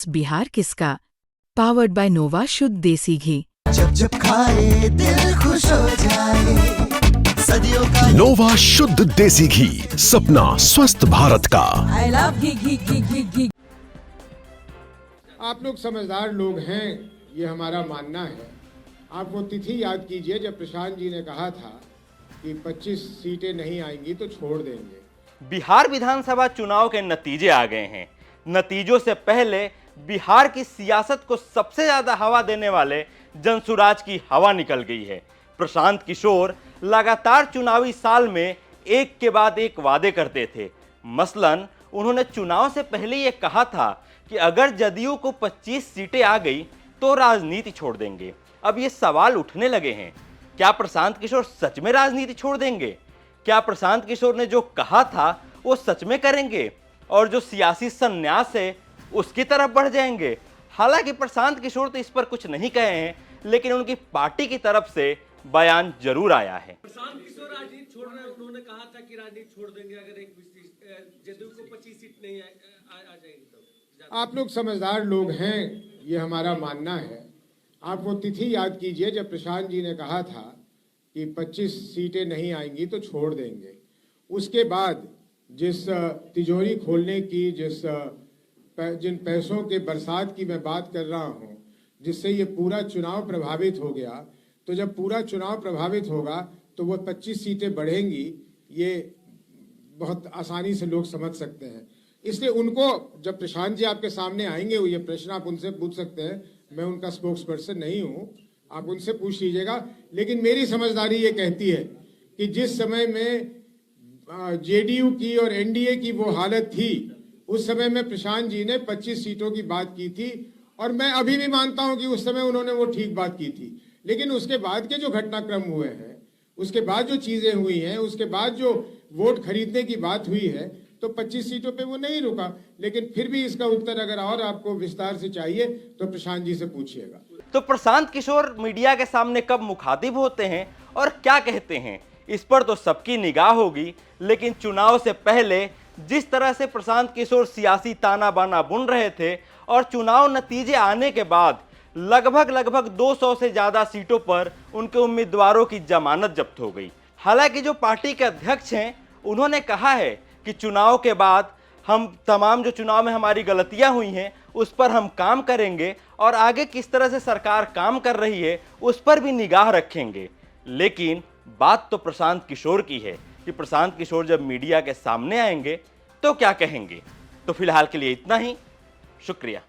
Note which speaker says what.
Speaker 1: बिहार किसका? Powered by नोवा शुद्ध देसी घी।
Speaker 2: जब जब खाए दिल खुश हो जाए, सदियों का
Speaker 3: नोवा शुद्ध देसी घी, सपना स्वस्थ भारत का।
Speaker 4: I love घी।
Speaker 5: आप लोग समझदार लोग हैं, ये हमारा मानना है। आप वो तिथि याद कीजिए जब प्रशांत जी ने कहा था कि 25 सीटें नहीं आएंगी तो छोड़ देंगे।
Speaker 6: बिहार विधानसभा चुनाव के नतीजे आ गए हैं। नतीजों से पहले बिहार की सियासत को सबसे ज्यादा हवा देने वाले जनसुराज की हवा निकल गई है। प्रशांत किशोर लगातार चुनावी साल में एक के बाद एक वादे करते थे। मसलन उन्होंने चुनाव से पहले यह कहा था कि अगर जदयू को 25 सीटें आ गई तो राजनीति छोड़ देंगे। अब ये सवाल उठने लगे हैं, क्या प्रशांत किशोर सच में राजनीति छोड़ देंगे? क्या प्रशांत किशोर ने जो कहा था वो सच में करेंगे और जो सियासी संन्यास है उसकी तरफ बढ़ जाएंगे? हालांकि प्रशांत किशोर तो इस पर कुछ नहीं कहे हैं, लेकिन उनकी पार्टी की तरफ से बयान जरूर आया है।
Speaker 7: प्रशांत किशोर राजनीति छोड़ रहे हैं। उन्होंने कहा था कि राजनीति छोड़ देंगे अगर एक जदयू को 25 सीट नहीं आ जाएगी तो।
Speaker 5: आप लोग समझदार लोग हैं, ये हमारा मानना है। आप वो तिथि याद कीजिए जब प्रशांत जी ने कहा था कि 25 सीटें नहीं आएंगी तो छोड़ देंगे। उसके बाद जिस तिजोरी खोलने की, जिन पैसों के बरसात की मैं बात कर रहा हूं, जिससे ये पूरा चुनाव प्रभावित हो गया, तो जब पूरा चुनाव प्रभावित होगा तो वो 25 सीटें बढ़ेंगी, ये बहुत आसानी से लोग समझ सकते हैं। इसलिए उनको, जब प्रशांत जी आपके सामने आएंगे, ये प्रश्न आप उनसे पूछ सकते हैं। मैं उनका स्पोक्स पर्सन नहीं हूं, आप उनसे पूछ लीजिएगा। लेकिन मेरी समझदारी ये कहती है कि जिस समय में जेडीयू की और एनडीए की वो हालत थी, उस समय में प्रशांत जी ने 25 सीटों की बात की थी, और मैं अभी भी मानता हूं कि उस समय उन्होंने वो ठीक बात की थी। लेकिन उसके बाद के जो घटनाक्रम हुए हैं, उसके बाद जो चीजें हुई हैं, उसके बाद जो वोट खरीदने की बात हुई है, तो 25 सीटों पे वो नहीं रुका। लेकिन फिर भी इसका उत्तर अगर और आपको विस्तार से चाहिए तो प्रशांत जी से पूछिएगा।
Speaker 6: तो प्रशांत किशोर मीडिया के सामने कब मुखातिब होते हैं और क्या कहते हैं, इस पर तो सबकी निगाह होगी। लेकिन चुनाव से पहले जिस तरह से प्रशांत किशोर सियासी ताना बाना बुन रहे थे और चुनाव नतीजे आने के बाद लगभग 200 से ज्यादा सीटों पर उनके उम्मीदवारों की जमानत जब्त हो गई। हालांकि जो पार्टी के अध्यक्ष हैं, उन्होंने कहा है कि चुनाव के बाद हम तमाम जो चुनाव में हमारी गलतियां हुई हैं उस पर हम काम करेंगे और आगे किस तरह से सरकार काम कर रही है उस पर भी निगाह रखेंगे। लेकिन बात तो प्रशांत किशोर की है कि प्रशांत किशोर जब मीडिया के सामने आएंगे तो क्या कहेंगे। तो फिलहाल के लिए इतना ही, शुक्रिया।